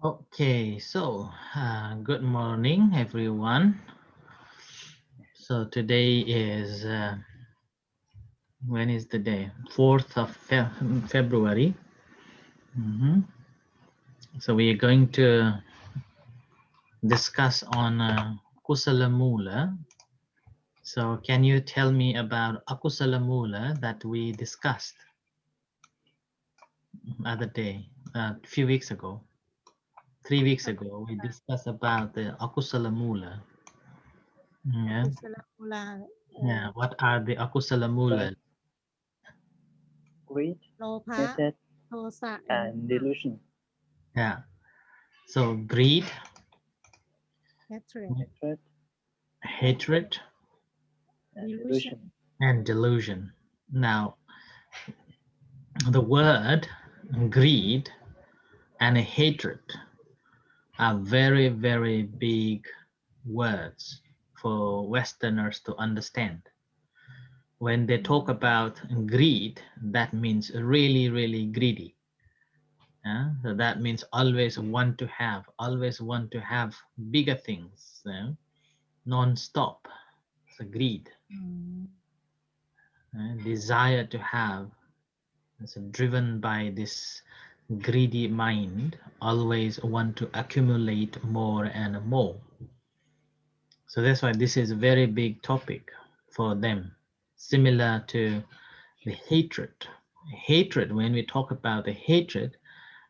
Okay, so good morning, everyone. So today is when is the day? 4th of February. So we are going to discuss on Kusalamula. So can you tell me about Akusalamula that we discussed other day, a few weeks ago, 3 weeks ago? We discussed about the Akusalamula. Yeah. Yeah. What are the Akusalamula? Greed, hatred, and delusion. Yeah. So greed, Hatred hatred, and delusion. and delusion. Now, the word greed and hatred are very, very big words for Westerners to understand. When they talk about greed, that means really, really greedy. So that means always want to have bigger things, non-stop. So greed, desire to have, so driven by this greedy mind, always want to accumulate more and more. So that's why this is a very big topic for them, similar to the hatred. Hatred, when we talk about the hatred,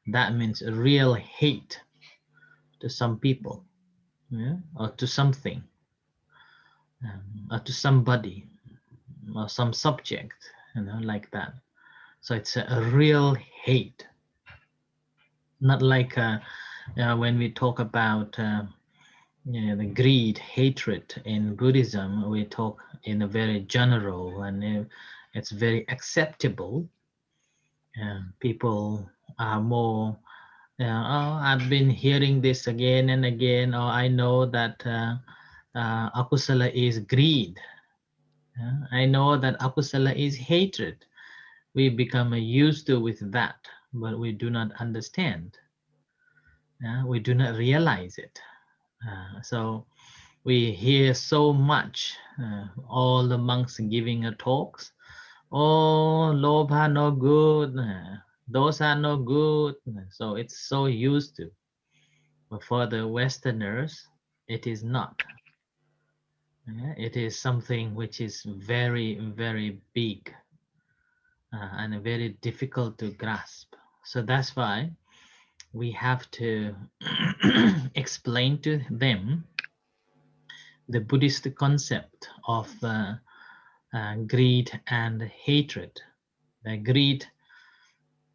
that means real hate to some people, or to something, or to somebody, or some subject, like that. So it's a real hate, not like when we talk about the greed, hatred in Buddhism. We talk in a very general, and it's very acceptable. People are more, oh, I've been hearing this again and again, or I know that akusala is greed. I know that akusala is hatred. We become used to with that, but we do not understand. We do not realize it. So we hear so much, all the monks giving talks. Oh, Lobha no good, Dosa no good. So it's so used to. But for the Westerners, it is not. It is something which is very, very big, and very difficult to grasp. So that's why we have to explain to them the Buddhist concept of greed and hatred. Greed,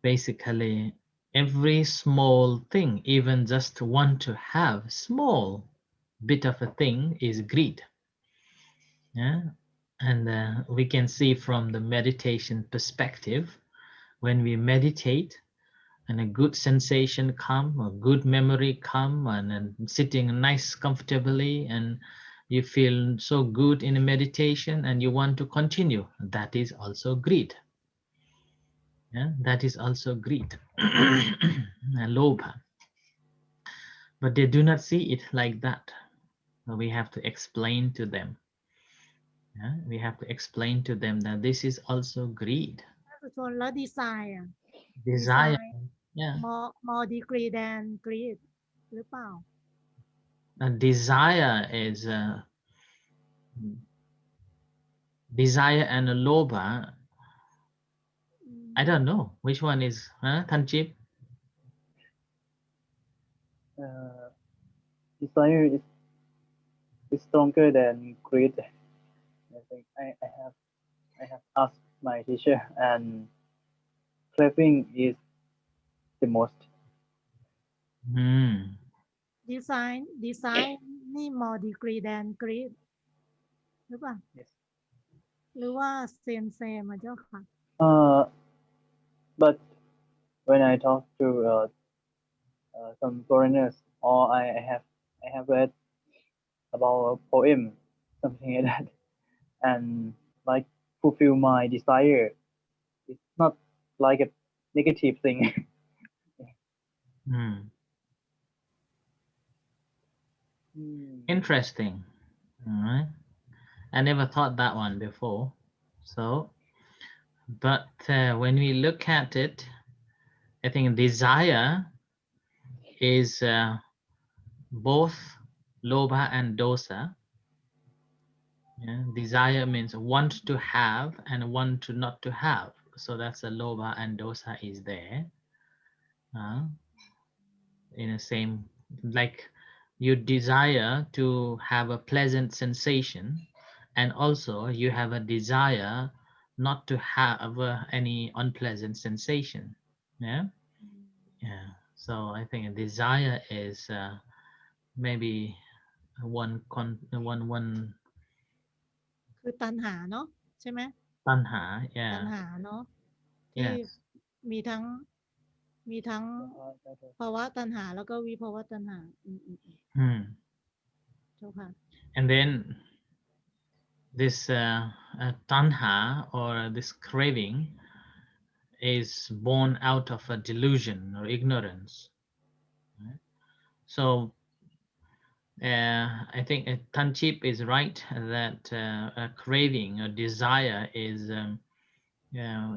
basically, every small thing, even just want to have small bit of a thing, is greed. Yeah, and we can see from the meditation perspective, when we meditate and a good sensation come, a good memory come, and sitting nice comfortably, and you feel so good in a meditation and you want to continue, that is also greed. Yeah, that is also greed. Alobha. But they do not see it like that. We have to explain to them. Yeah? We have to explain to them that this is also greed. Desire. Yeah. Desire is desire and lobha. I don't know which one is, Tanjip? Desire is stronger than greed. I think I have asked my teacher, and craving is the most. Hmm. Yes. But when I talk to some foreigners, or I have read about a poem, something like that, and like fulfill my desire. It's not like a negative thing. Hmm. Hmm. Interesting. All right. I never thought that one before. So, but when we look at it, I think desire is both lobha and dosa. Yeah? Desire means want to have and want to not to have. So that's a lobha and dosa is there. Uh, in the same, like you desire to have a pleasant sensation, and also you have a desire not to have any unpleasant sensation. Yeah, yeah. So I think a desire is maybe one คือตัณหาเนาะใช่ไหม tanha. ตัณ Yeah. หาเนาะที่ Yes. มีทั้งมีทั้งภาวะตัณหาแล้วก็วิภาวะตัณหาHmm. เจ้าค่ะ And then this tanha or this craving is born out of a delusion or ignorance. Right? So I think Tanchip is right that a craving or desire is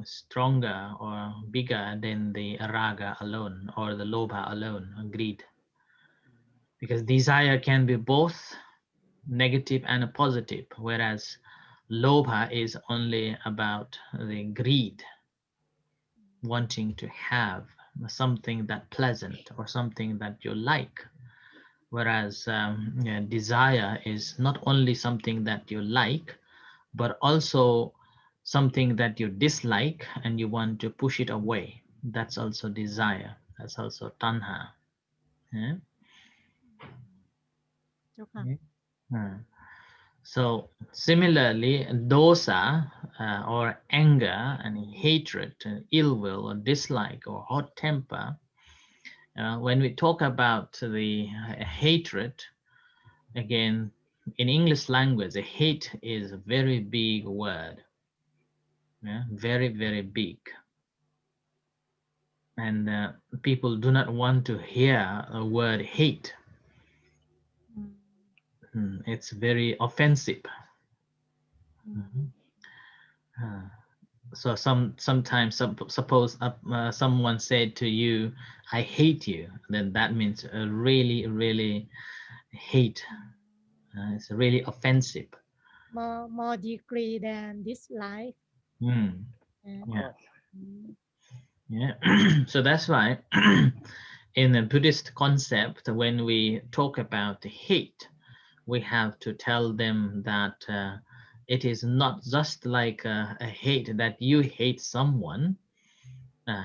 stronger or bigger than the raga alone or the lobha alone, or greed, because desire can be both negative and a positive, whereas lobha is only about the greed, wanting to have something that pleasant or something that you like, whereas yeah, desire is not only something that you like but also something that you dislike and you want to push it away. That's also desire, that's also tanha. Yeah? เจ้าค่ะ Hmm. So similarly, dosa or anger and hatred, ill will or dislike or hot temper, when we talk about the hatred, again, in English language, hate is a very big word. Yeah, very, very big. And people do not want to hear a word hate. It's very offensive. Mhm. So sometimes suppose someone said to you, "I hate you," then that means really, really hate. It's really offensive. more degree than this life Mm, Of yeah, course. yeah. So that's why in the Buddhist concept, when we talk about hate, we have to tell them that it is not just like a hate that you hate someone.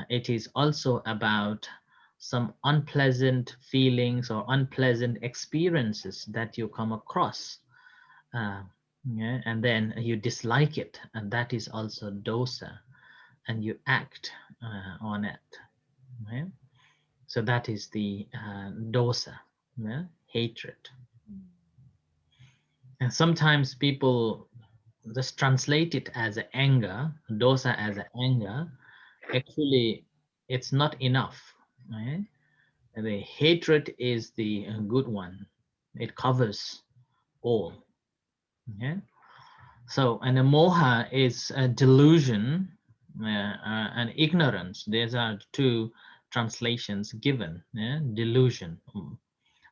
It is also about some unpleasant feelings or unpleasant experiences that you come across. Uh, yeah, and then you dislike it, and that is also dosa, and you act on it. Yeah? So that is the dosa, yeah? Hatred. And sometimes people just translate it as anger, dosa as anger. Actually, it's not enough. Right? The hatred is the good one. It covers all. Okay? So, and Amoha is a delusion and ignorance. These are two translations given. Yeah? Delusion,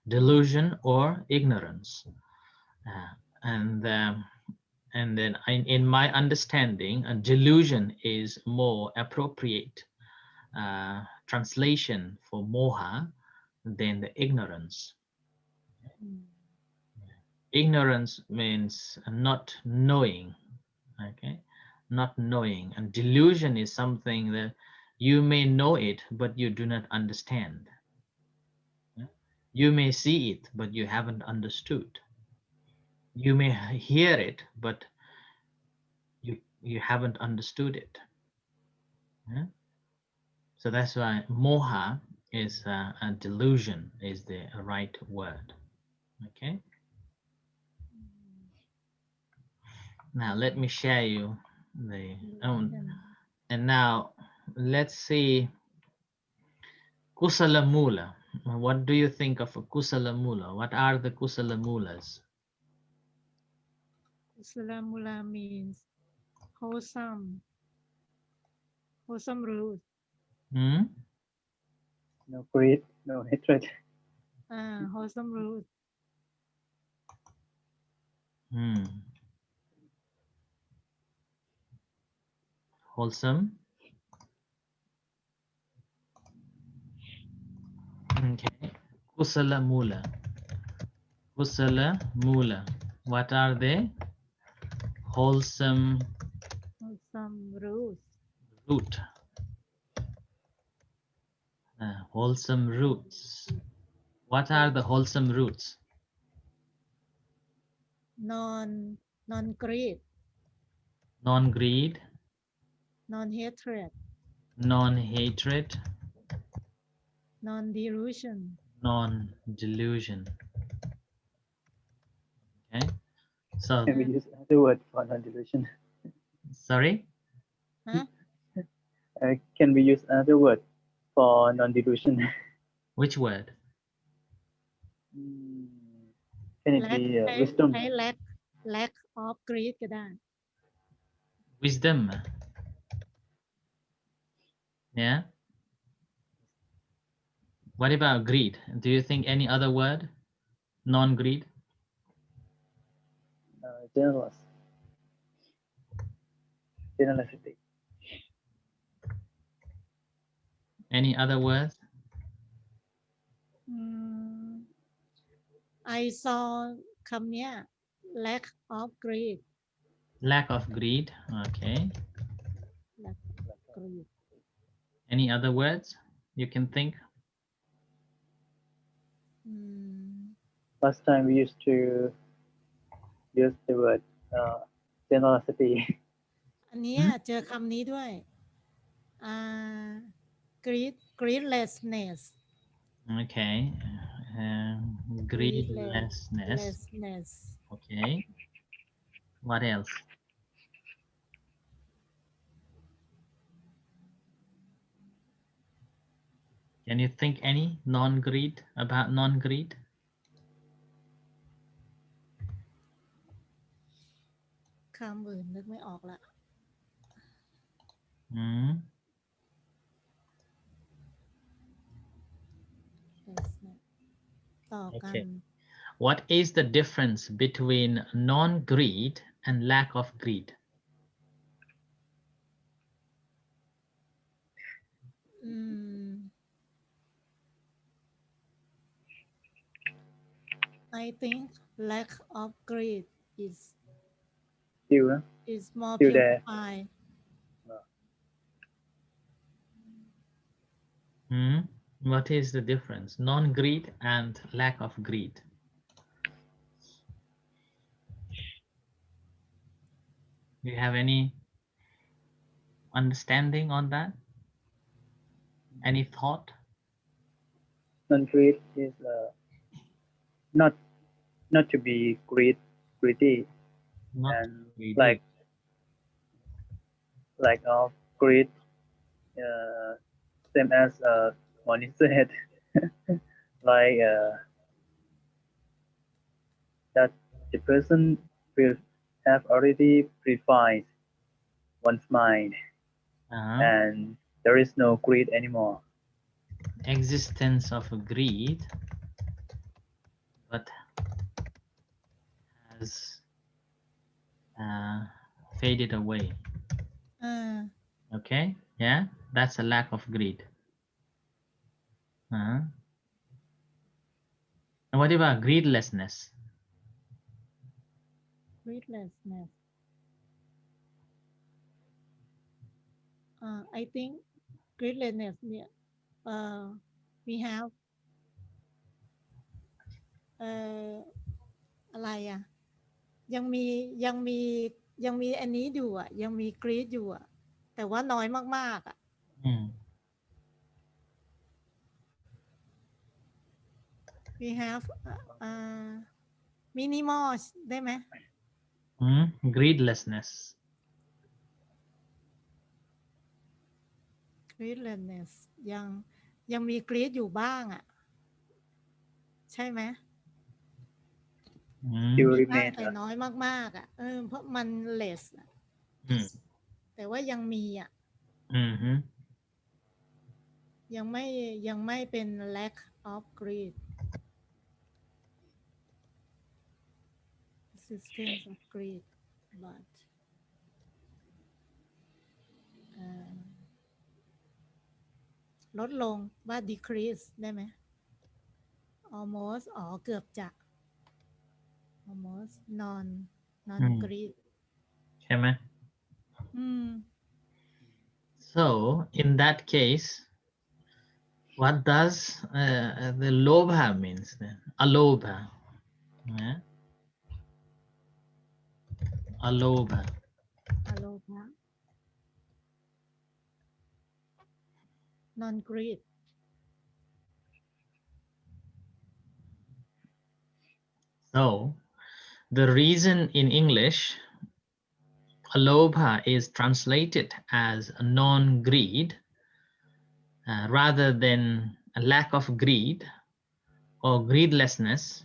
delusion or ignorance. Uh, and and then in my understanding, a delusion is more appropriate translation for moha than the ignorance. Ignorance means not knowing, okay, not knowing, and delusion is something that you may know it but you do not understand. Yeah? You may see it but you haven't understood. You may hear it but you haven't understood it. Yeah? So that's why moha is a delusion is the right word. Okay, now let me share you the and now let's see. Kusalamula. What do you think of a Kusalamula? What are the Kusalamulas? Kusalamula means wholesome, wholesome root. Hmm? No greed, no hatred. Wholesome root. Hmm. Wholesome. Okay. Kusalamula. Kusalamula. What are they? Wholesome Wholesome root. root. Wholesome roots. What are the wholesome roots? Non-greed, Non-greed, non-hatred, non-hatred, non-delusion. non-delusion. Okay. So, Can we use another word for non-delusion? sorry? Huh? Can we use another word for non-delusion? Which word? Can it Lack, be ใช้ wisdom? ใช้ lack of greed ก็ได้ Wisdom. Yeah. What about greed? Do you think any other word? Non-greed? Generosity. Any other words? I saw คำเนี้ย lack of greed. Lack of greed. Okay. Lack of greed. Any other words you can think? Last time we used to use the word generosity. อันเนี้ยเจอคำนี้ด้วย greedlessness. Okay. Greedlessness. Okay. What else? Can you think any non-greed about non-greed? คำอื่นนึกไม่ออกละ ต่อกัน Okay. What is the difference between non-greed and lack of greed? I think lack of greed is more Still there. purified. What is the difference? Non-greed and lack of greed. Do you have any understanding on that? Any thought? Non-greed is not to be greedy, Not and greedy. like of greed, same as Moni said, like that the person will have already purified one's mind, and there is no greed anymore. Existence of greed, but has faded away. Okay, yeah, that's a lack of greed. And what about greedlessness? Greedlessness. I think greedlessness เนี่ย we have อะไรอ่ะยังมีอันนี้อยู่อ่ะยังมี greed อยู่อ่ะแต่ว่าน้อยมากๆอ่ะwe have minimal ได้ไหม Greedlessness. greedlessness ยังมี greed อยู่บ้างอ่ะใช่ไหม still มีบ้าง remain แต่น้อยมากๆอ่ะเพราะมัน less อะ แต่ว่ายังมีอ่ะยังไม่เป็น lack of greed existence of greed but ลดลงว่า decrease ได้ไหม almost เกือบจะ almost non greed ใช่ไหม so in that case what does the lobha means then alobha alobha Alobha non greed so the reason in English Alobha is translated as non-greed rather than a lack of greed or greedlessness,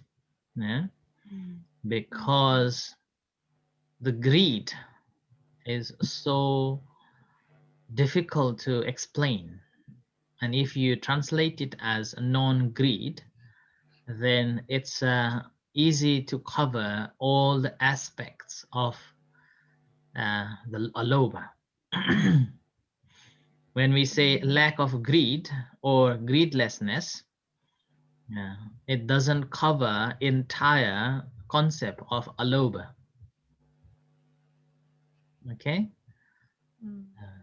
because the greed is so difficult to explain. And if you translate it as non-greed, then it's easy to cover all the aspects of the Alobha. When we say lack of greed or greedlessness, it doesn't cover entire concept of Alobha. Okay,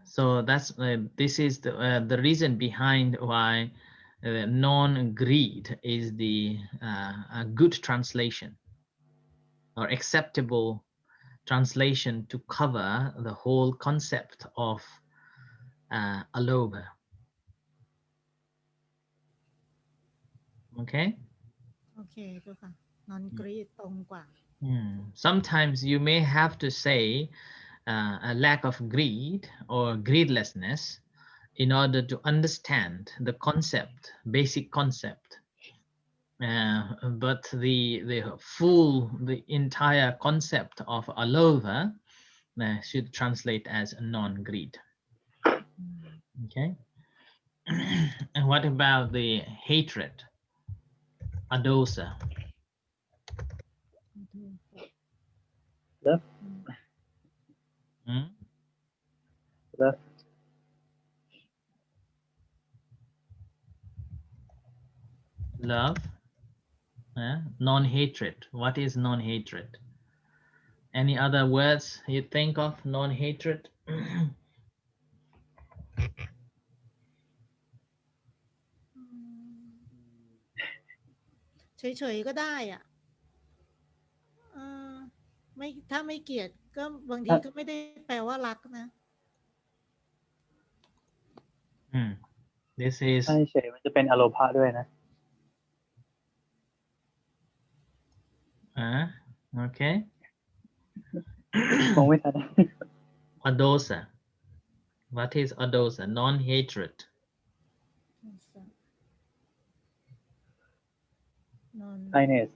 so that's this is the reason behind why non-greed is the a good translation or acceptable translation to cover the whole concept of Alobha. Okay. โอเคเจ้าค่ะ non greed ตรงกว่า Sometimes you may have to say a lack of greed or greedlessness in order to understand the concept, basic concept. But the entire concept of Alobha should translate as non-greed. Okay. And what about the hatred? Adosa. love love Love. Non-hatred. What is non-hatred? Any other words you think of non-hatred? เฉยๆก็ได้อ่ะไม่ถ้าไม่เกลียดก็บางทีก็ไม่ได้แปลว่ารักนะ This is ใช่เฉยมันจะเป็นอโลภะด้วยนะ okay. มองไม่ทัน Adosa. What is Adosa? Non-hatred. kindness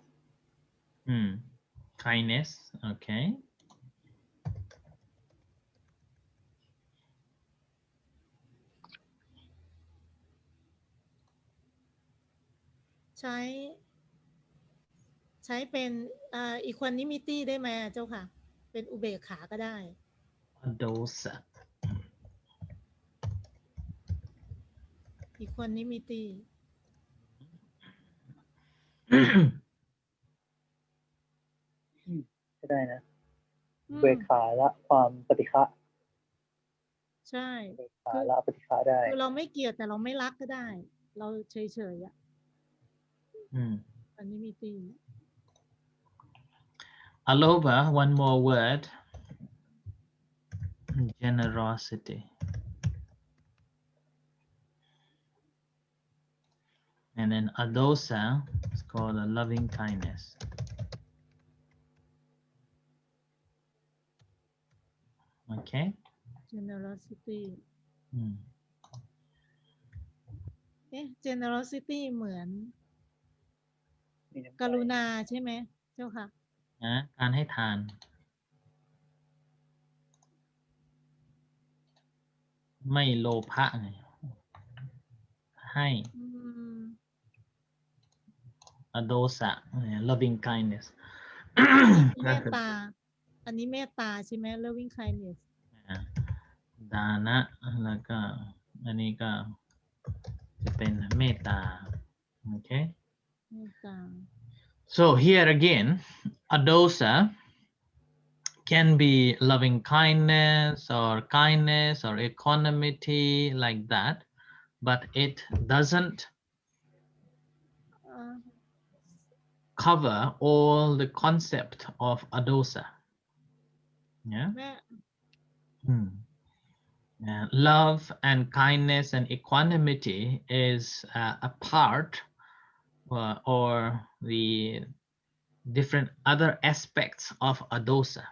Kindness. Okay. ใช้เป็นEquanimity ได้ไหมเจ้าค่ะ เป็นอุเบกขาก็ได้ Adosa. Equanimity ก็ได้นะเบกขาละความปฏิฆะ ใช่ เบกขาละปฏิฆะได้ คือเราไม่เกลียดแต่เราไม่รักก็ได้ เราเฉยๆอ่ะEquanimity Alobha, one more word. Generosity. And then Adosa is called a loving kindness. Okay. Generosity generosity เหมือน มีน้ำ ก ใจ รุณาใช่ไหมเจ้าค่ะ นะการให้ทาน ไม่โลภะไงให้ อืม Adosa loving kindness เมตตา อันนี้เมตตาใช่ไหม loving kindness ดานะแล้วก็อันนี้ก็จะเป็นเมตตา okay เมตตา so here again Adosa can be loving kindness or equanimity like that but it doesn't cover all the concept of Adosa yeah แม่ love and kindness and equanimity is a part or the different other aspects of Adosa.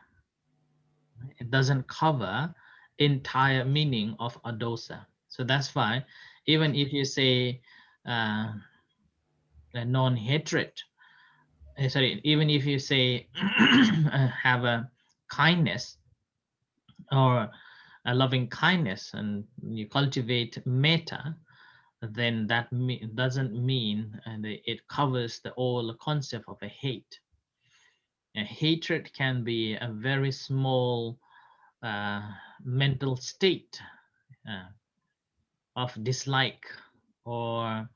It doesn't cover entire meaning of Adosa. So that's why even if you say non-hatred, sorry, even if you say have a kindness or a loving kindness and you cultivate metta, then that doesn't mean it covers the all concept of a hate. Hatred can be a very small mental state of dislike or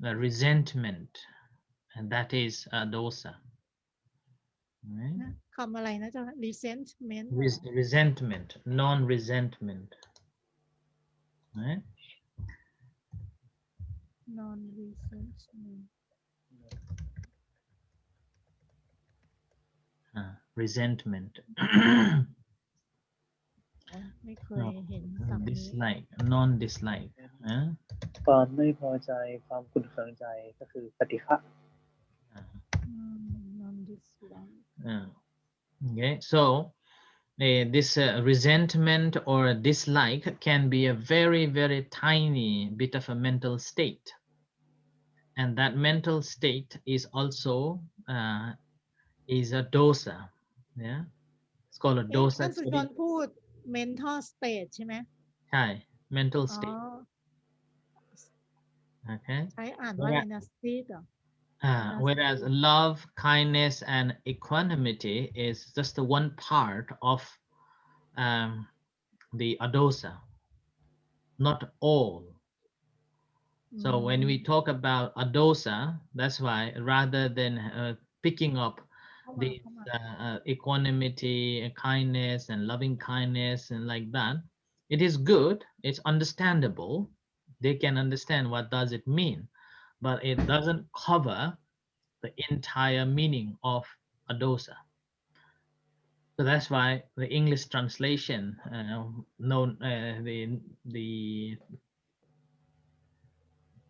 resentment, and that is a dosa. Right? คำอะไรนะเจ้าค่ะ resentment Resentment, non-resentment. Right? non resentment Resentment. ไม่เคยเห็นศัพท์นี้ Dislike, non-dislike. ความไม่พอใจความขุ่นเคืองใจก็คือปฏิฆะ non dislike Okay, so this resentment or dislike can be a very, very tiny bit of a mental state. And that mental state is also is a dosa. Yeah, it's called a ท่า dosa. นสุชนพูด mental state ใช่ไหม ใช่ mental อ๋อ state. Okay. ใช้อ่านว่าอะไรนะ state เหรอ Whereas love, kindness, and equanimity is just the one part of the adosa, not all. So when we talk about adosa, that's why rather than picking up this equanimity, kindness, and loving kindness, and like that, it is good. It's understandable. They can understand what does it mean, but it doesn't cover the entire meaning of adosa. So that's why the English translation, the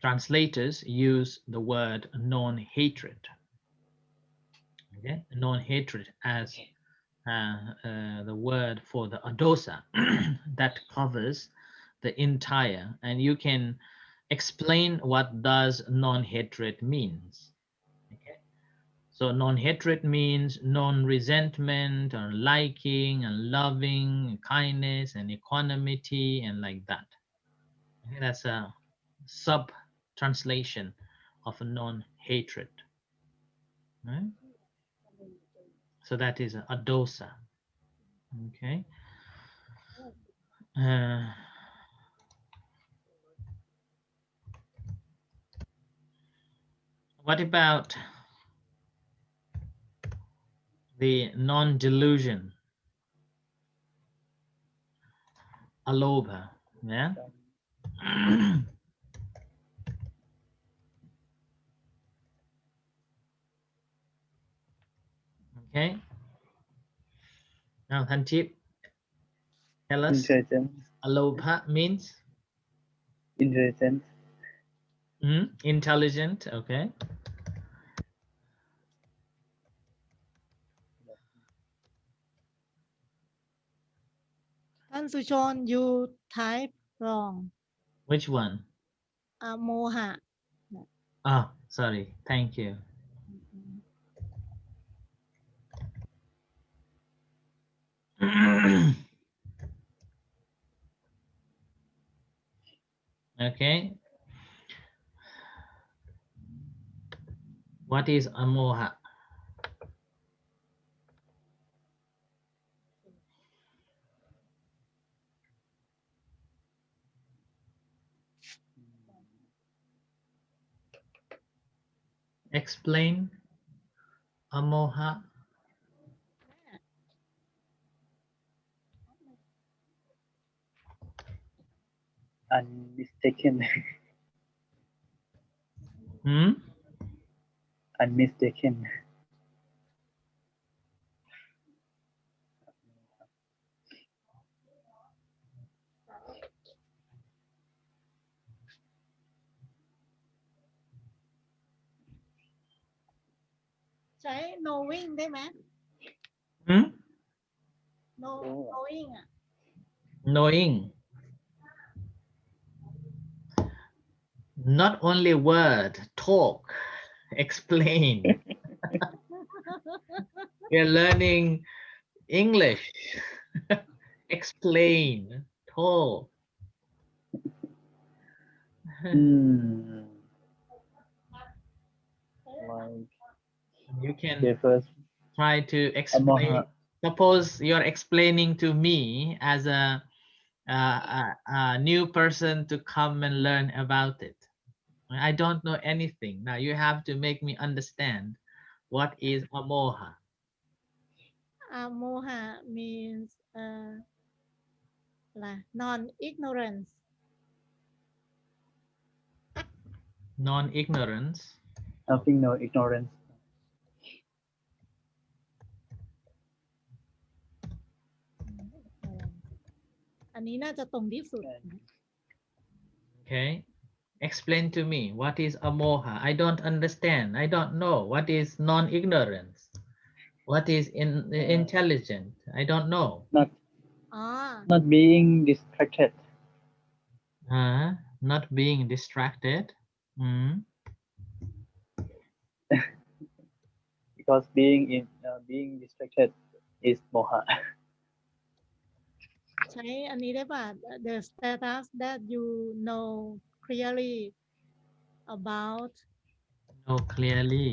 translators use the word non-hatred. Okay, non-hatred as the word for the adosa that covers the entire, and you can explain what does non-hatred means. Okay, so non-hatred means non-resentment or liking and loving, kindness and equanimity and like that. Okay, that's a sub translation of a non-hatred. Right? So that is a dosa. Okay. What about the non-delusion? Alobha. Yeah. Okay. Now, Hanchip, tell us. intelligence Alobha means intelligence intelligent. Okay. ท่านสุชน you type wrong Which one? โมหะ Oh, sorry. Thank you. Okay. What is Amoha? Explain Amoha. Unmistaken. Hmm? Unmistaken. ใช้ knowing ได้ไหม Hmm? knowing อ่ะ Knowing. Not only word, talk, explain. We're learning English. Explain, talk. Like You can the first try to explain. Amoha. Suppose you're explaining to me as a new person to come and learn about it. I don't know anything. Now you have to make me understand what is Amoha. Amoha means non-ignorance. Non-ignorance. Having no ignorance. อันนี้น่าจะตรงที่สุด Okay. Explain to me what is Amoha. I don't understand. I don't know. What is non-ignorance? What is intelligent? I don't know. Not being distracted. Not being distracted. Because being distracted is moha. ใช้อันนี้ได้ป่ะ the status that you know clearly about Know clearly.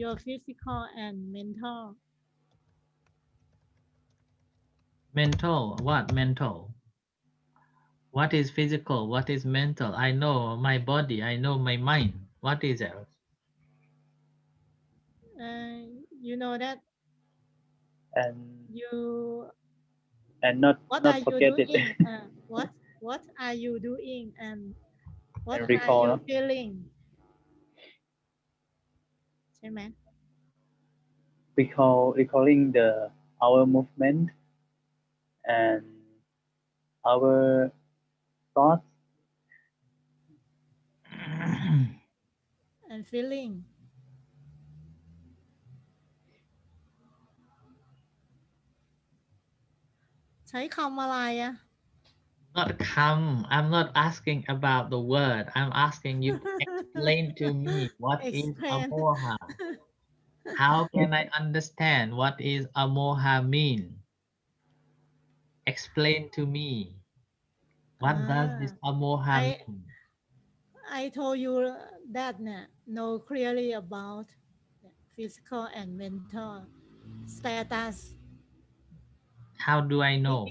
your physical and mental. Mental. What mental? What is physical? What is mental? I know my body. I know my mind. What is else? You know that And you not what not are you forget it. doing what are you doing and what And are recall, you no? feeling ใช่ไหม Recalling our movement and our thoughts and feeling ใช้คำอะไรอะ Not come. I'm not asking about the word. I'm asking you to explain to me what is Explain. Amoha. How can I understand what is Amoha mean? Explain to me. What does this Amoha mean? I told you that know clearly about physical and mental status. How do I know?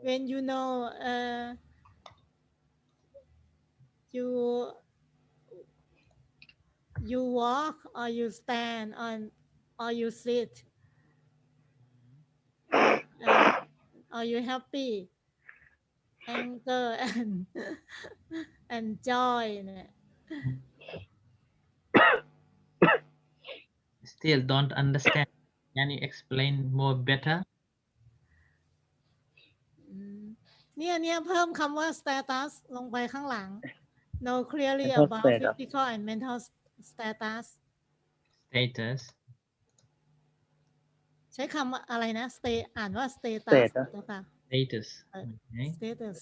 When you know you walk or you stand or you sit or you happy anger and joy เนี่ย Still don't understand. Can you explain more better? เนี่ยเพิ่มคำว่า status ลงไปข้างหลัง know clearly mental about state. physical and mental status Status. ใช้คำอะไรนะ stay อ่านว่า status state เจ้าค่ะ status. Okay. status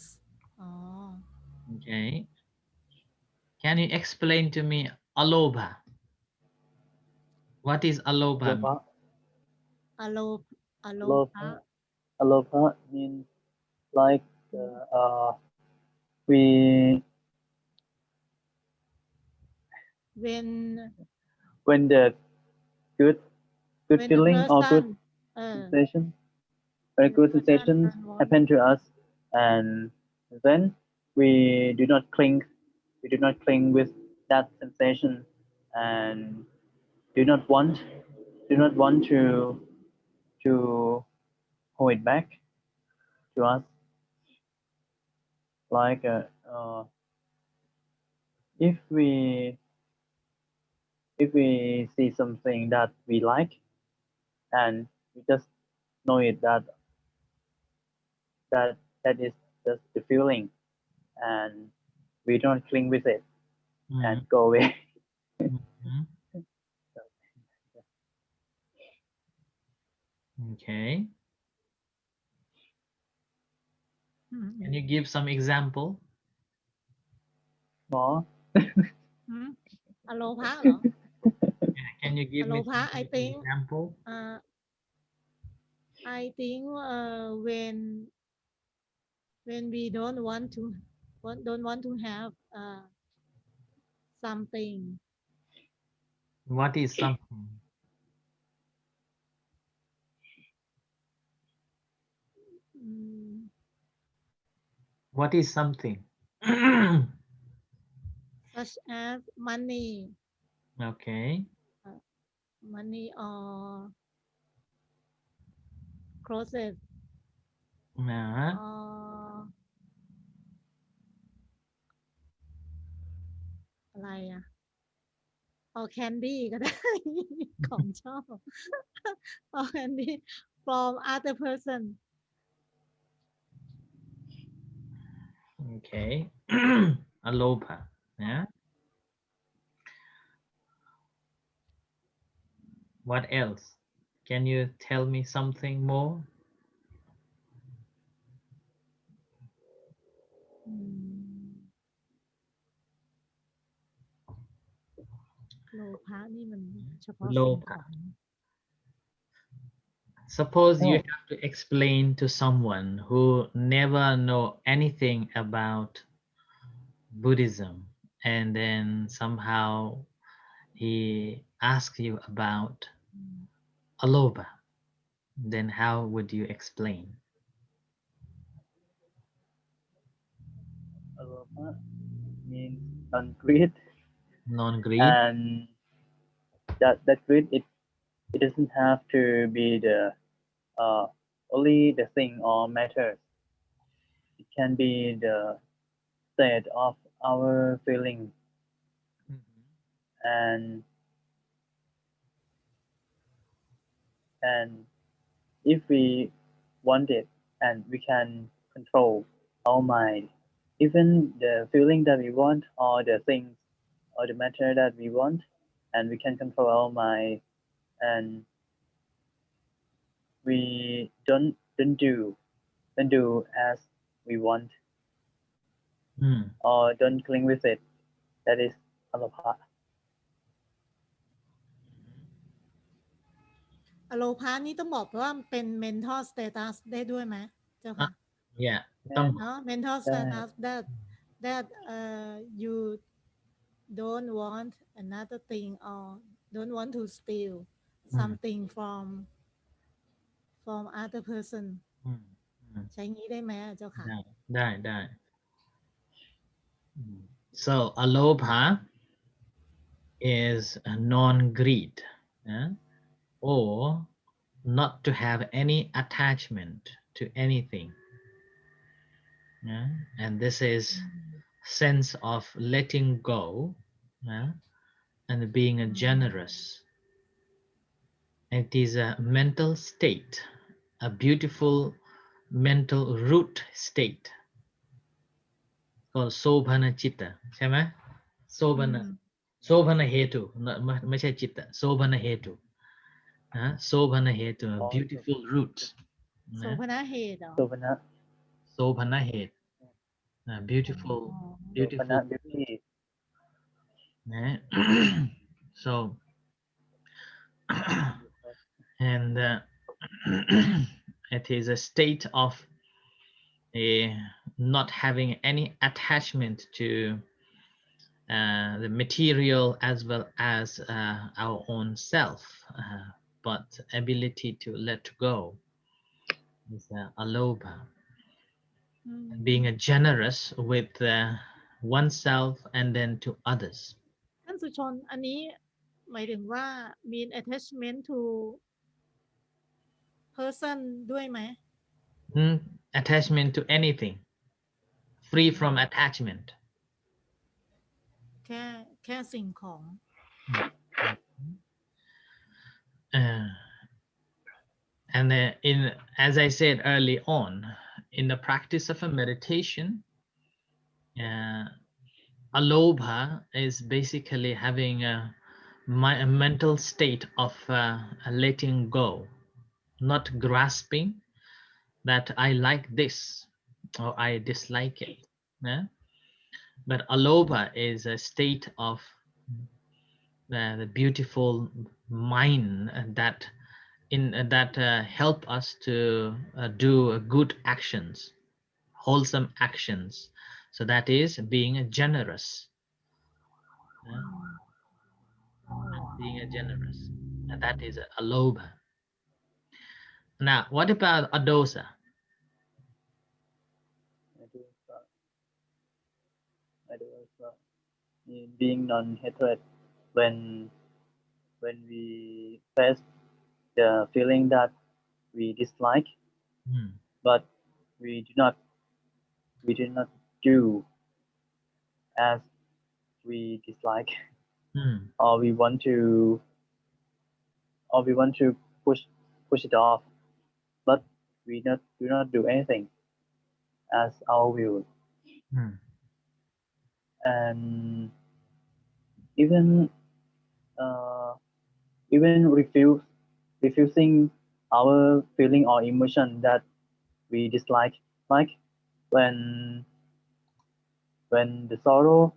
อ๋อ Okay. Can you explain to me Alobha? What is Alobha? Alobha Alobha Alobha Alobha means like we when when the good when the feeling or good person sensation very when the good person sensations don't want happen to us and then we do not cling with that sensation and do not want to hold it back to us like if we see something that we like and we just know it that is just the feeling and we don't cling with it and Mhm. go away. Mhm. Okay. Can you give some example? More อโลภะเหรอ Can you give me Alobha, some I think example? I think when we don't want to have something What is something? What is something? such as money Okay. money or clothes or อะไรอ่ะ or candy ก็ได้ ของชอบ or candy from other person Okay. Alobha. Yeah. What else? Can you tell me something more? โลภะนี่มันเฉพาะสิ่งข Lobha. อง Suppose you oh have to explain to someone who never know anything about Buddhism, and then somehow he asks you about Alobha. Then how would you explain? Alobha means non-greed Non-greed. and that greed it doesn't have to be the only the thing or matters. It can be the state of our feeling and if we want it and we can control our mind, even the feeling that we want or the things or the matter that we want, and we can control our mind and we don't do as we want Mm. or don't cling with it. That is alobha. อโลภานี่ต้องบอกว่าเป็น mental status ได้ด้วยไหมเจ้าค่ะ Yeah. And เนาะ mental ได้ status that you don't want another thing or don't want to steal something from other person ใช้งี้ได้ไหมเจ้าค่ะ ได้ So Alobha is a non-greed, or not to have any attachment to anything, and this is sense of letting go, and being a generous. It is a mental state, a beautiful mental root state called Sobhana Chitta ใช่ไหม Sobhana Sobhana Hetu ไม่ใช่ Chitta Sobhana Hetu Sobhana hetu, also beautiful roots. โสภณเหตุเหรอ Sovana, Sobhana het, อ๋อ beautiful, beautiful. Sovana beauty. So Beautiful. and it is a state of a not having any attachment to the material as well as our own self, but ability to let go is Alobha. อืม Being generous with oneself and then to others. ท่านสุชนอันนี้หมายถึงว่า mean attachment to person ด้วยไหม Attachment to anything, free อ๋อ from attachment. แค่สิ่งของ Uh, and as I said early on, in the practice of a meditation, Alobha is basically having a mental state of letting go, not grasping that I like this or I dislike it. But Alobha is a state of the beautiful mind that help us to do good actions, wholesome actions. So that is being generous. อืม Being generous. And that is Alobha. Now, what about Adosa? Adosa, Adosa. Being non-hatred when we face the feeling that we dislike, Hmm. but we do not do as we dislike, Hmm. or we want to push it off, but we do not do anything as our will, Hmm. and even uh, even refusing our feeling or emotion that we dislike, like when the sorrow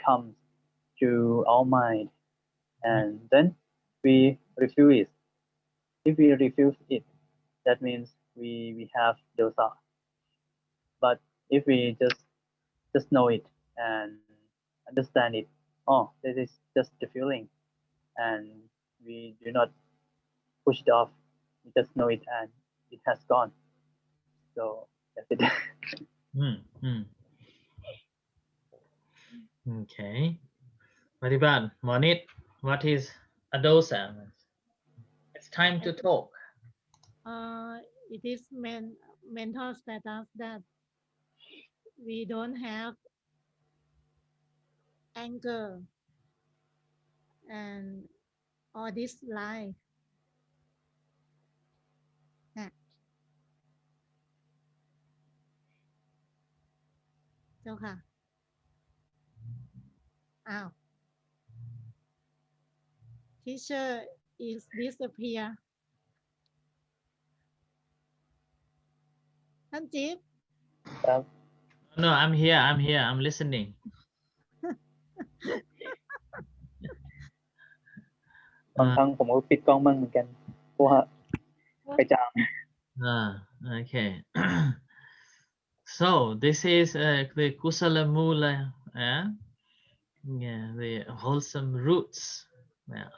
comes to our mind, and then we refuse it. If we refuse it, that means we have dosa. But if we just know it and understand it, oh, this is just the feeling, and we do not push it off. We just know it and it has gone. So that's it. Hmm. Hmm. Okay. Mariban, Monit, what is Adosa? It's time to talk. it is mental status that we don't have anger and or dislike นะเจ้าค่ะอ้าว teacher is disappear ท่านจิ๊บ ครับ No, I'm here. I'm here. I'm listening. บางครั้งผมก็ปิดกล้องบ้างเหมือนกันเพราะว่าไปจาม Okay. So this is the Kusalamula, the wholesome roots,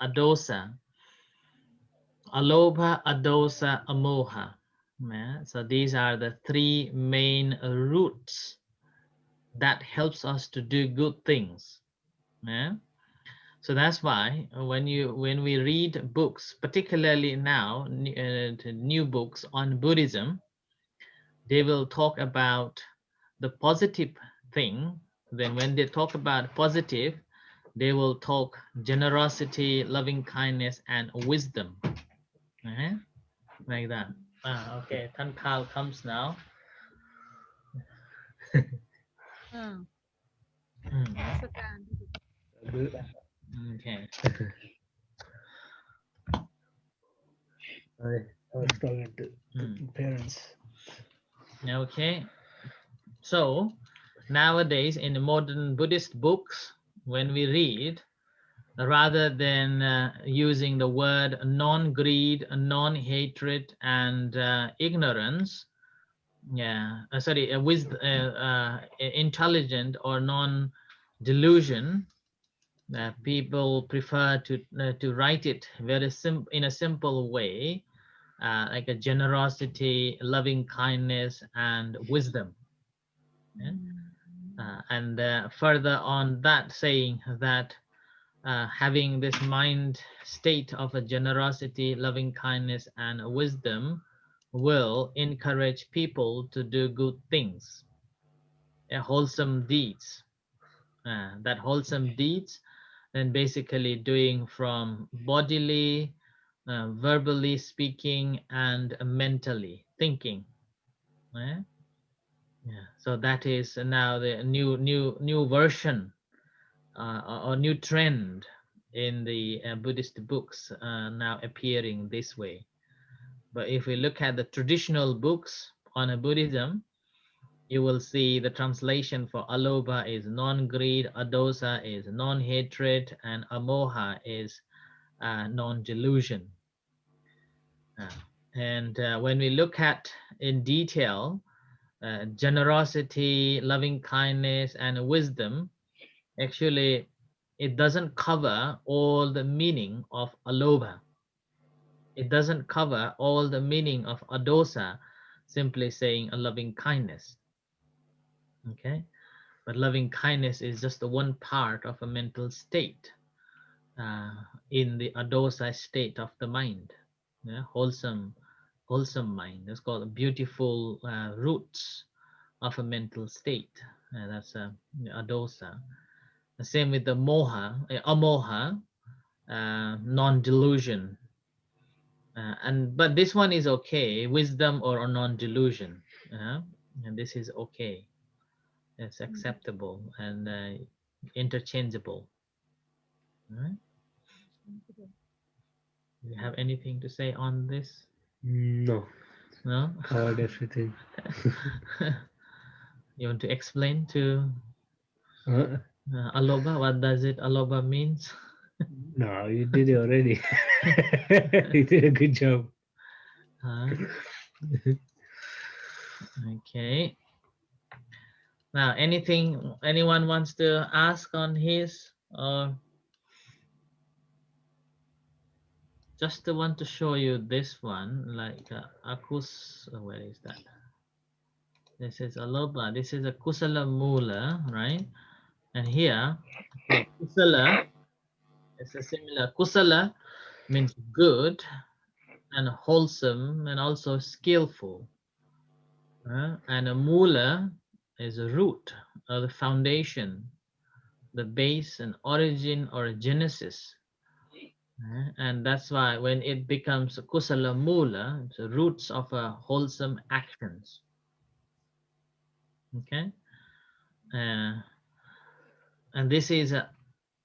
Adosa, Alobha, Adosa, Amoha. So these are the three main roots that helps us to do good things. So that's why when we read books, particularly now new books on Buddhism, they will talk about the positive thing. Then when they talk about positive, they will talk generosity, loving kindness, and wisdom. Like that. Okay, Tan Pal comes now. อ่า Hmm. นมัสการ Okay. I was talking to parents. Okay, so nowadays in the modern Buddhist books, when we read, rather than using the word non-greed, non-hatred, and ignorance, with intelligent or non-delusion, people prefer to write it in a simple way, like a generosity, loving kindness, and wisdom. Yeah? And further on that, saying that having this mind state of a generosity, loving kindness, and wisdom will encourage people to do good things, wholesome deeds. That wholesome deeds, then basically doing from bodily, verbally speaking, and mentally thinking. eh? Yeah. So that is now the new version or new trend in the Buddhist books now appearing this way. But if we look at the traditional books on Buddhism, you will see the translation for Alobha is non-greed, Adosa is non-hatred, and Amoha is non-delusion. And when we look at in detail, generosity, loving kindness, and wisdom, actually, it doesn't cover all the meaning of Alobha. It doesn't cover all the meaning of Adosa, simply saying a loving kindness. Okay, but loving kindness is just the one part of a mental state uh, in the Adosa state of the mind. Yeah, wholesome mind. That's called beautiful roots of a mental state. That's Adosa. The same with the moha, amoha, non-delusion. But this one is okay, wisdom or non-delusion. And this is okay. It's acceptable and interchangeable. Right? Do you have anything to say on this? No, No? covered everything. You want to explain to Uh, Alobha? What does it Alobha means? no, you did it already. You did a good job. uh, okay. Now, anyone wants to ask on his, or just want to show you this one, like where is that? This is Alobha. This is a Kusalamula, right? And here, for Kusala, it's a similar. Kusala means good and wholesome and also skillful. And a mula is a root or the foundation, the base and origin or genesis. And that's why when it becomes a kusala mula, it's the roots of a wholesome actions. Okay, uh, and this is a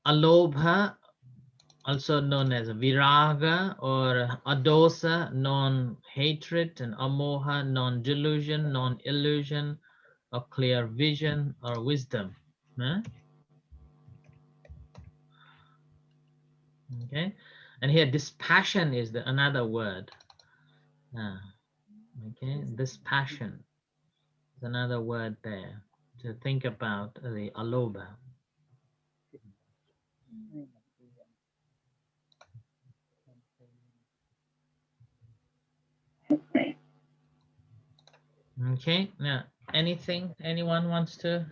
alobha, also known as viraga or adosa, non-hatred, and amoha, non-delusion, non-illusion, or clear vision or wisdom. Okay, and here dispassion is another word. Okay, dispassion is another word there to think about the alobha. Okay, now anyone wants to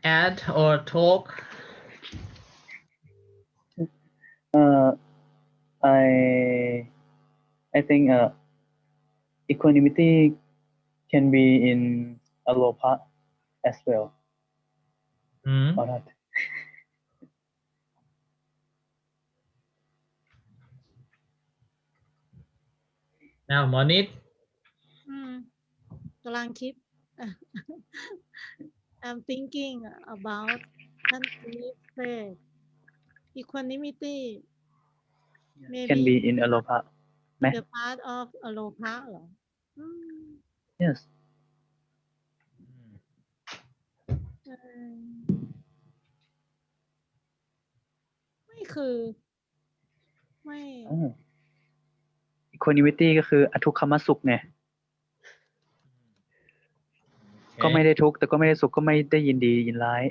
add or talk? Uh, I I think equanimity can be in Alobha as well, Hmm? or not? Now, Monit, อืมกำลังคิด I'm thinking about ท่านทีsaid equanimity Can maybe be in Alobha. ไหม the part of Alobha เหรออืม yes เออไม่คือ ไม่ อ๋อ Equanimity ก็คืออทุกขมสุขไง ก็ไม่ Okay. ได้ทุกข์แต่ก็ไม่ได้สุขก็ไม่ได้ยินดียินร้าย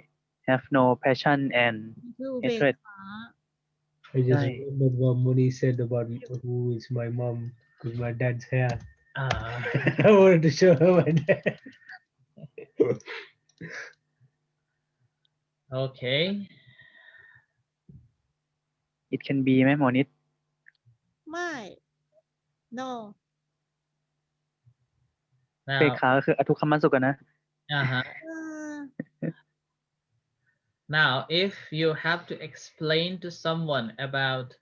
have no passion and คืออุเบก hatred ขา I just Right. remembered what Moni said about who is my mom with my dad's hair. I wanted to show her my dad. Okay. it can be ไหมหมอนิด ไม่ no เบก Now, ขาก็คืออทุกขมสุขอะนะ uh-huh. เออ Now, if you have to explain to someone about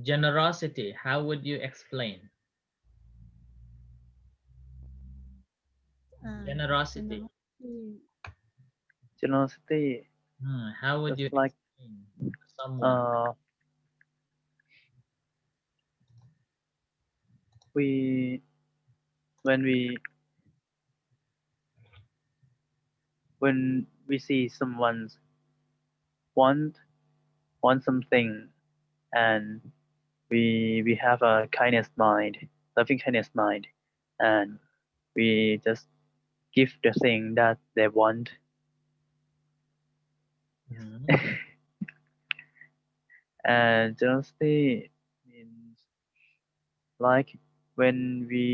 generosity, how would you explain อ่า generosity? generosity How would just you like explain to someone? we when we see someone's want something and we have a kindness mind, loving kindness mind, and we just give the thing that they want. Mhm. And generosity means like when we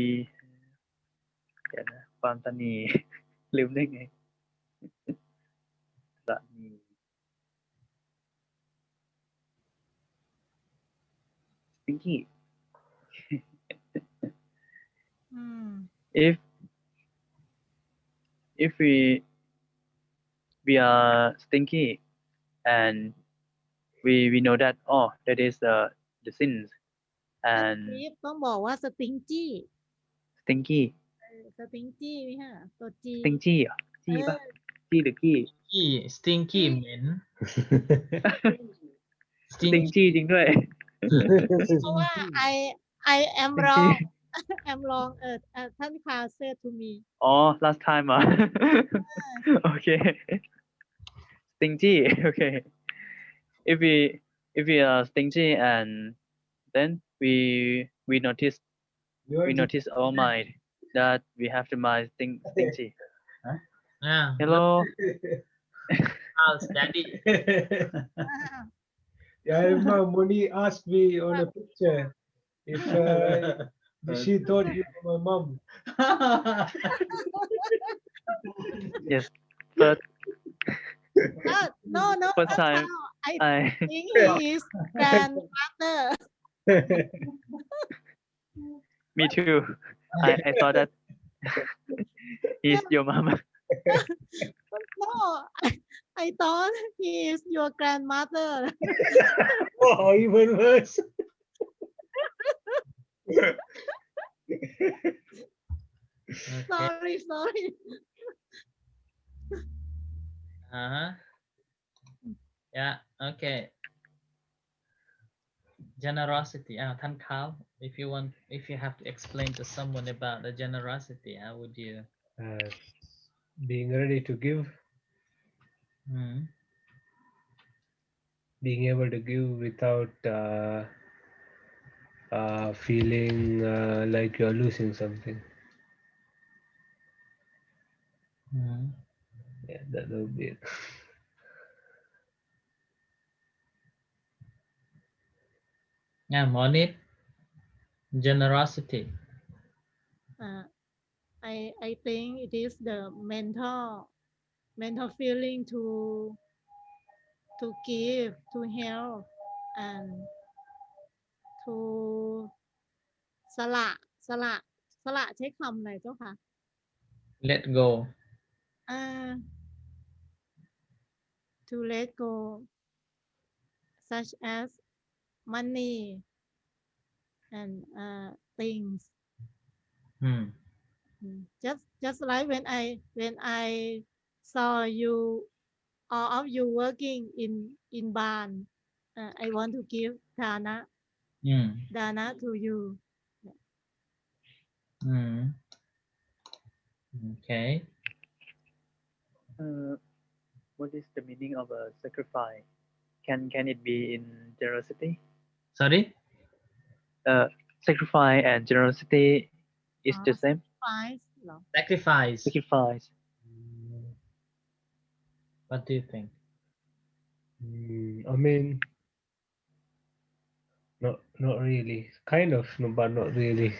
เดี๋ยวนะความตนี ลืมได้ไงตนี stinky อืม if we are stinky and we know that that is the sins ถ้า and จีบต้องบอกว่า stingy stinky stingy ไหมฮะตัวจี stingy เหรอจี้ปะจี้หรือกี้ Stinky men. stingy จริงด้วย เพราะว่า I am wrong am wrong ท่านคา said to me last time อ่ะ okay stingy okay if we are stingy and then we notice our mind that we have the mind stingy Yeah. hello How's daddy? Yeah, I remember Moni asked me on a picture if she thought you were my mom. yes but no first that's time how I I think he is grandfather me too I thought that he's your mom no I thought he is your grandmother Oh, even worse. Okay. sorry Uh-huh. Yeah. Okay. Generosity. Tan Kao, if you have to explain to someone about the generosity, how would you? Being ready to give, Hmm. being able to give without feeling like you're losing something. Hmm. Yeah, that would be it. Yeah, Monit. Generosity. I think it is the mental feeling to give to help and to สละสละสละใช้คำอะไรเจ้าค่ะ Let go. To let go such as money and things Hmm. just like when I saw you all of you working in barn I want to give Thana Mm. dana to you. Mm. Okay. What is the meaning of a sacrifice? Can it be in generosity? Sorry. Uh, Sacrifice and generosity is the same. Sacrifice เหรอ Sacrifice. Sacrifice. What do you think? I mean, not really. Kind of, no, but not really.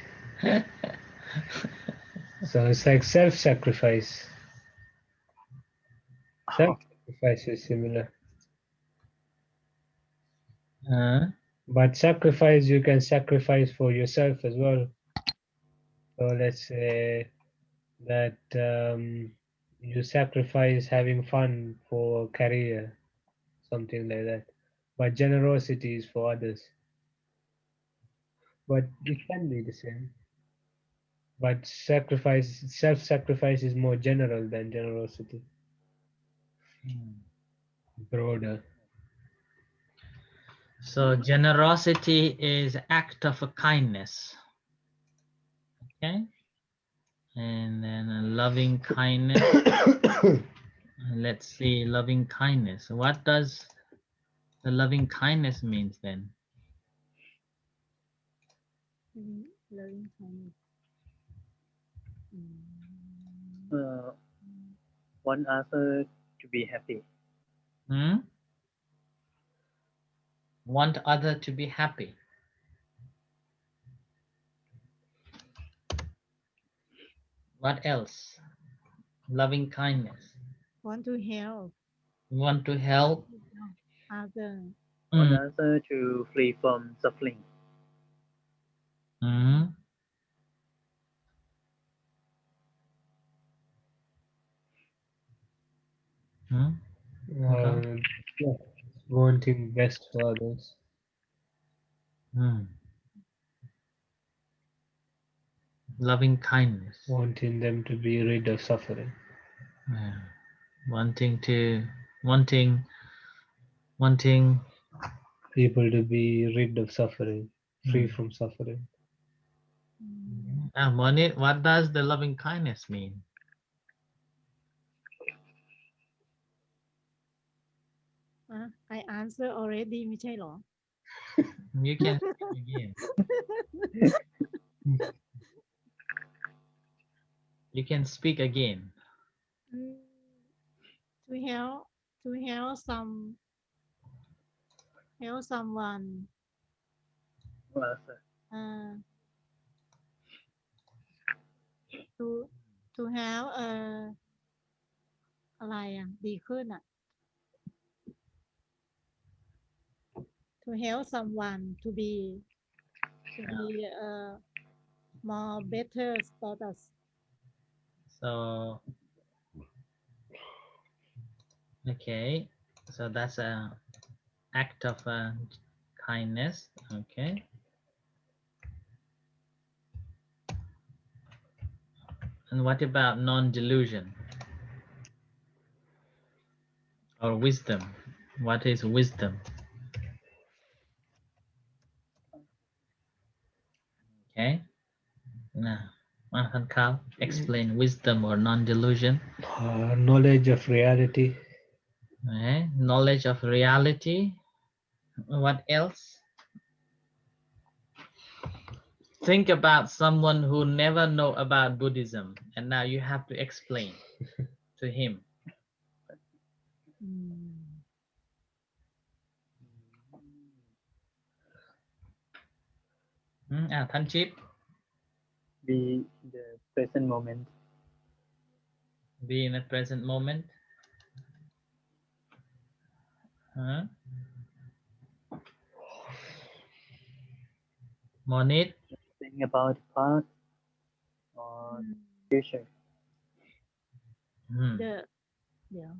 So it's like self-sacrifice. Self-sacrifice is similar, Uh, but sacrifice you can sacrifice for yourself as well. So let's say that you sacrifice having fun for career, something like that. But generosity is for others. But it can be the same. But self-sacrifice is more general than generosity, broader. so generosity is act of a kindness. Okay. And then a loving kindness. Let's see, loving kindness. What does the loving kindness means then? loving kindness. Uh, One other to be happy. Hmm? Want other to be happy. What else? Loving kindness. Want to help Want to help. other. One Mm. other to flee from suffering. Mm. Mm. Okay. Yeah, wanting best for others, Mm. Loving kindness. wanting them to be rid of suffering. Yeah. Wanting to wanting wanting People to be rid of suffering, free mm. from suffering. Monit, what does the loving kindness mean? I answer already ไม่ใช่เหรอ You can speak again. You can speak again. to help someone No other. uh, to to have อะไรอ่ะดีขึ้นอ่ะ to help someone to be more better status. So okay. So that's a act of kindness. Okay. And what about non-delusion or wisdom? What is wisdom? Okay. Now, Mahan Kal, explain wisdom or non-delusion. Knowledge of reality. Okay. Knowledge of reality. What else? Think about someone who never know about Buddhism, and now you have to explain to him. Tanchip, Be in the present moment. be in the present moment. Huh? Monit. Think about the past or future. The เดี๋ยว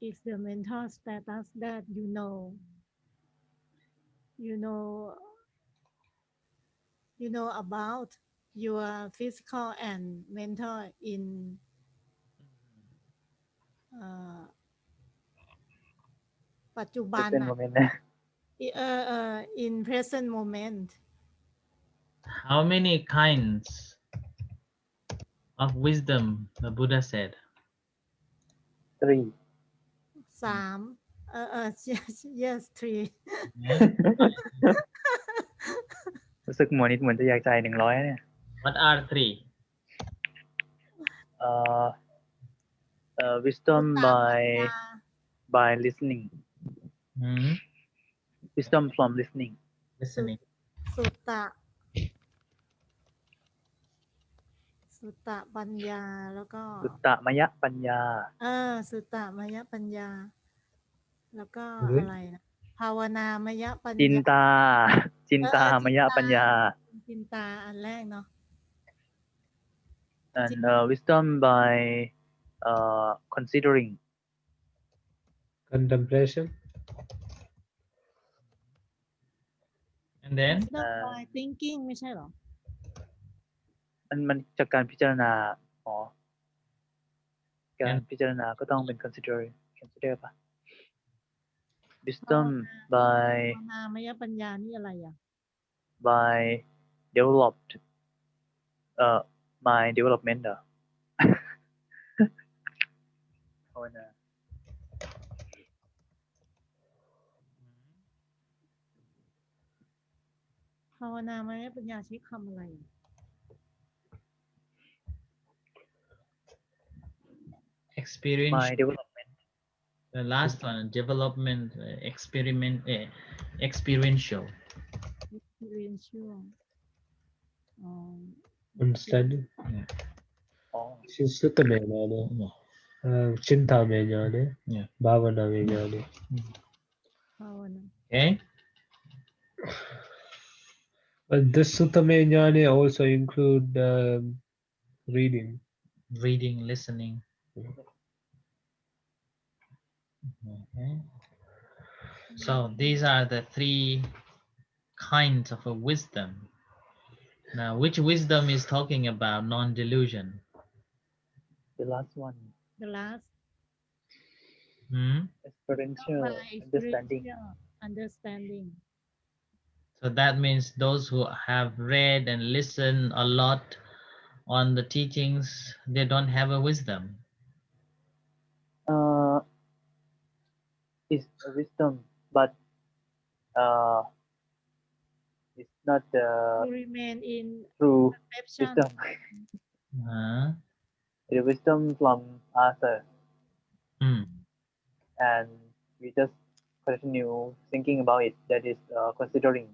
is the mental status that you know about your physical and mental uh, ปัจจุบัน present อะ moment นะ in present moment How many kinds of wisdom the Buddha said? 3 3 yes yes 3 Yeah. รู้สึกหมวดนี้เหมือนจะอยากใจ100เนี่ย What are three? เอ่อwisdom สุตตะปัญญา by listening Hmm? wisdom from listening Listening. สุตตะสุตตะปัญญาแล้วก็ สุตตมยปัญญา สุตตะมยปัญญา แล้วก็ Good. อะไรนะภาวนามยปัญ จิน ญา ตา จินตามย จินตา ปัญญา จินตาอันแรกเนาะ and wisdom by considering Contemplation. And then wisdom by thinking ไม่ใช่เหรอ มันจากการพิจารณาอ๋อการพิจารณาก็ต้องเป็น consider ป่ะ wisdom by ภาวนามยปัญญานี่อะไรอ่ะ by developed my development เหรอ ภาวนา ภาวนามยปัญญาใช้คำอะไรอะ experience. my development The last one, development, experiment, experiential. experiential อ๋อ Understanding. อ๋อ Sutta में ज्ञान है, चिंता में ज्ञान है, Yeah. भावना में ज्ञान है. ภาวนา Okay. But this sutta में ज्ञान है also include reading. Reading, listening. Okay. So these are the three kinds of a wisdom. Now, which wisdom is talking about non-delusion? the last one the last Hmm? experiential by understanding experiential understanding So that means those who have read and listened a lot on the teachings, they don't have a wisdom. Is a wisdom but it's not the to remain in true perception wisdom Huh? the wisdom from Arthur Hmm. and we just continue thinking about it that is considering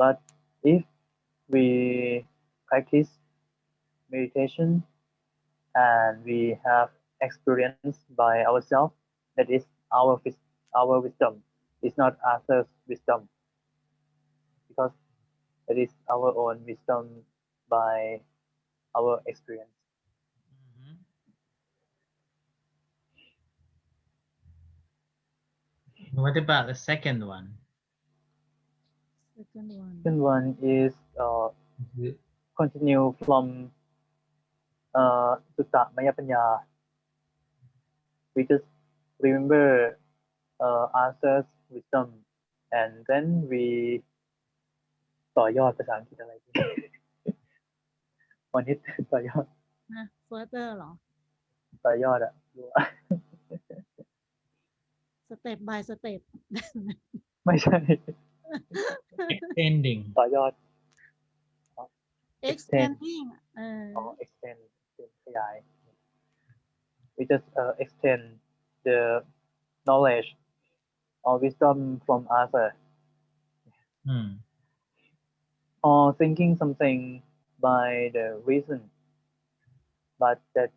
but if we practice meditation and we have experience by ourselves that is our wisdom it's not Arthur's wisdom because it is our own wisdom by our experience Mhm. What about the second one? second one second one is continue from Sutta Maya Panya. We just remember Arthur's wisdom and then we ต่อยอดภาษาอังกฤษอะไรดี วันนี้ต่อยอด นะ further เหรอ ต่อยอดอะรู้อะ step by step ไม่ใช่ Extending. ต่อยอด extending extend ขยาย we just extend the knowledge or wisdom from Arthur Hmm. or thinking something by the reason but that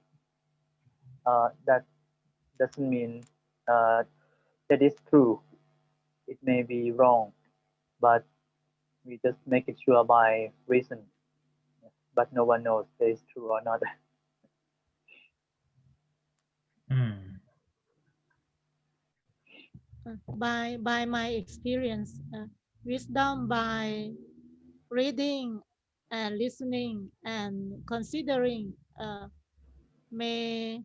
doesn't mean that is true it may be wrong but we just make it sure by reason but no one knows that is true or not Hmm. by my experience wisdom by reading and listening and considering may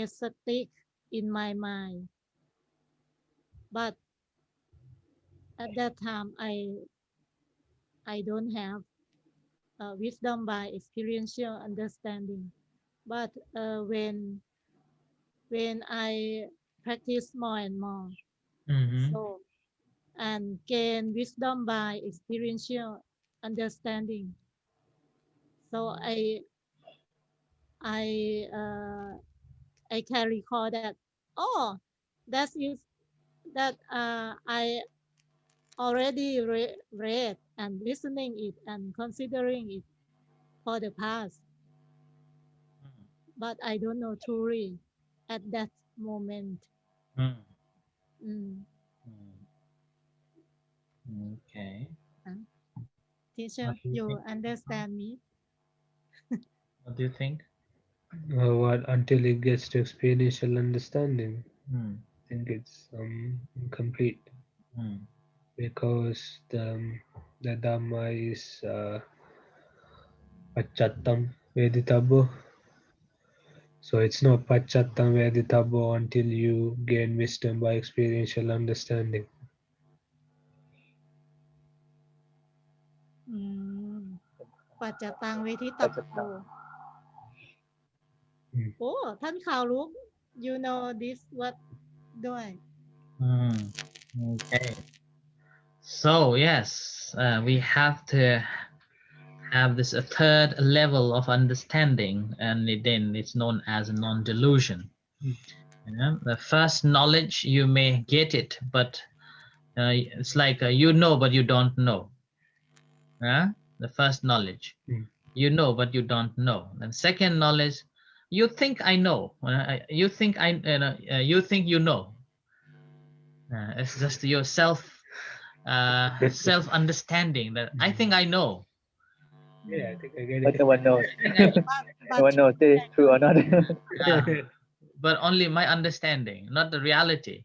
stick in my mind but at that time I don't have wisdom by experiential understanding. But when I practice more and more, Mm-hmm. so and gain wisdom by experiential understanding, so I I can recall that, oh, that is that I already read and listening it and considering it for the past, but I don't know truly at that moment. Mm. Mm. Mm. Okay. Uh, Teacher, What do you you think? understand me? What do you think? What until it gets to experiential understanding, Mm. I think it's incomplete Mm. because the Dhamma is Pachattam Veditabo. So it's not Pachattam Veditabo until you gain wisdom by experiential understanding. อืมปัจจตังเวทิตาปัจจโพตังMm. โอ้ท่านข่าวรู้ you know this what ด้วย Mm. Okay. So yes, we have to have this a third level of understanding, and then it's known as non-delusion. Mm. The first knowledge you may get it, but it's like you know, but you don't know. The first knowledge, Mm. you know, but you don't know. And second knowledge, you think I know. You think you think you know. It's just your self understanding that I think I know. Yeah, I think I get but it. no one knows. I think I know. No but one knows this is true or not. Uh, but only my understanding, not the reality.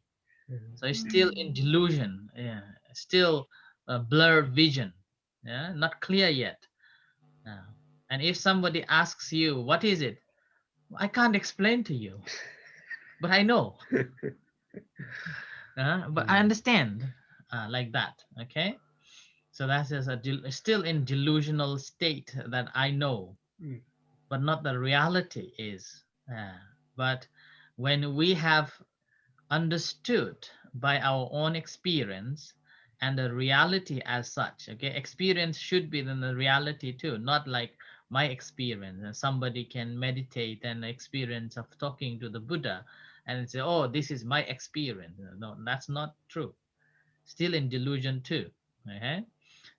So it's still in delusion. Yeah, still a blurred vision. Yeah, not clear yet. Uh, and if somebody asks you, what is it? I can't explain to you, but I know. But I understand, like that. Okay. So that's just still in delusional state that I know, Mm. but not the reality is. But when we have understood by our own experience and the reality as such, okay, experience should be then the reality too, not like my experience. And somebody can meditate and experience of talking to the Buddha and say, oh, this is my experience. No, that's not true. Still in delusion too. Okay.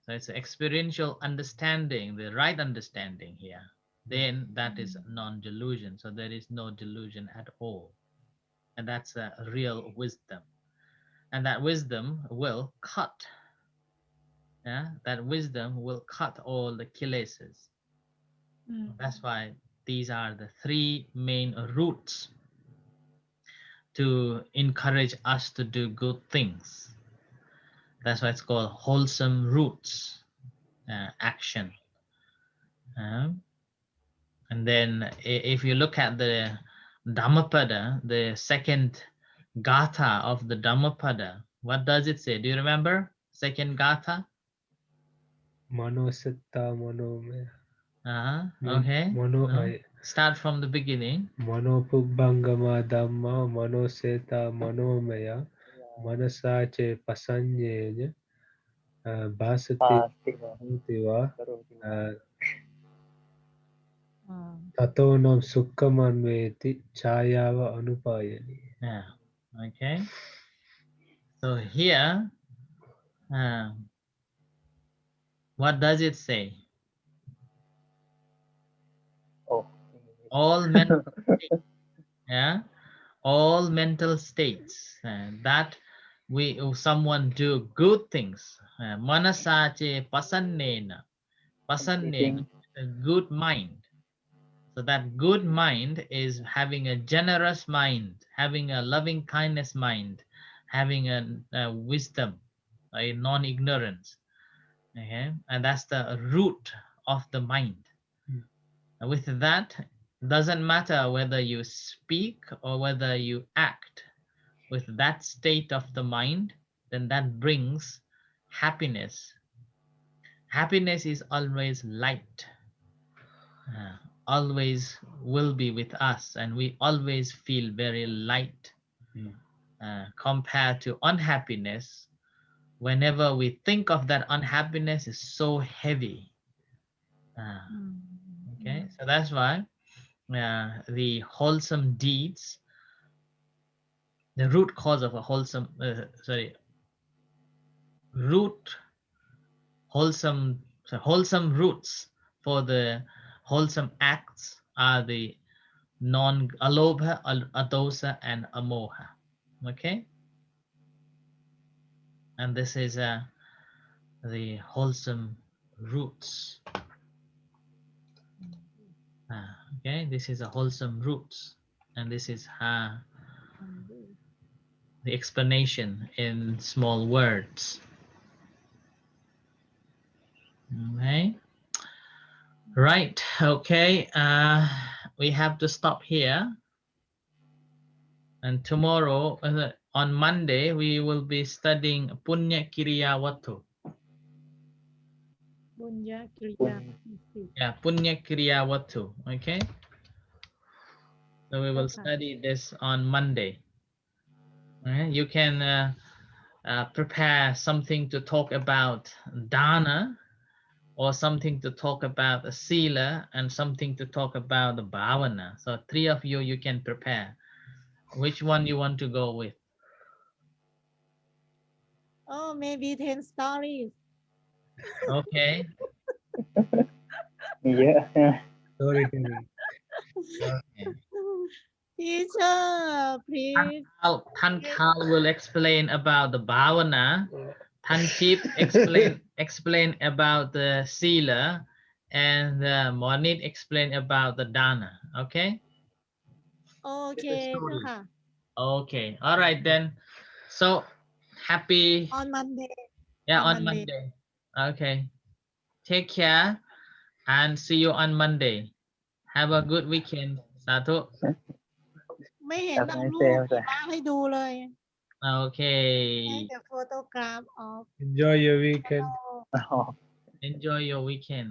So it's experiential understanding, the right understanding here. Then that is non-delusion. So there is no delusion at all. And that's a real wisdom. And that wisdom will cut. Yeah, that wisdom will cut all the kilesas. That's why these are the three main roots to encourage us to do good things. That's why it's called wholesome roots action. And then if you look at the Dhammapada, the second gatha of the Dhammapada, what does it say? Do you remember? Second gatha? Manosetta Manomaya. Okay. Mono No. I Start from the beginning. Manopubbangama Dhamma Manoseta Manomaya Manasache Pasanyenya Basati Pastika, Bhutiva Karotina. Tatonam Sukkamanveti Chayava Anupayani. Yeah. Okay. So here, what does it say? Oh, All mental states. Yeah. All mental states that someone do good things. Manasache pasannena. Pasannena, completing a good mind. So that good mind is having a generous mind, having a loving kindness mind, having a wisdom, a non-ignorance. Okay, and that's the root of the mind. And with that, doesn't matter whether you speak or whether you act, with that state of the mind, then that brings happiness. Happiness is always light, always will be with us, and we always feel very light. Compared to unhappiness, whenever we think of that unhappiness, is so heavy. Okay, so that's why the wholesome deeds, the root cause of a wholesome, root wholesome, so wholesome roots for the wholesome acts are the Alobha, Adosa, and Amoha. Okay, and this is the wholesome roots. Okay, this is a wholesome roots, and this is the explanation in small words. Okay, right. Okay, we have to stop here, and tomorrow on Monday we will be studying Punya Kiriya Watu. Punya Kriya. Yeah, Punya Kiriya Watu. Okay, so we will Okay. study this on Monday. Okay? You can prepare something to talk about dana, or something to talk about the sila, and something to talk about the bhavana. So 3 of you can prepare. Which one you want to go with? Oh, maybe 10 stories. Okay. Yeah. Storytelling. Okay. Teacher, please. Tan Khal will explain about the bhavana. Tan Chip explain about the sila, and Monit explain about the dana. Okay. Okay, Story. เจ้าค่ะ Okay. All right then. So happy. on Monday. Yeah, On on Monday. Monday. Okay. Take care and see you on Monday. Have a good weekend. Satu. ไม่เห็น Have a เอา nice รู day, ป Jose. มาให้ดูเลย Okay. ให้แต่ photograph of Enjoy your weekend. Oh. Enjoy your weekend.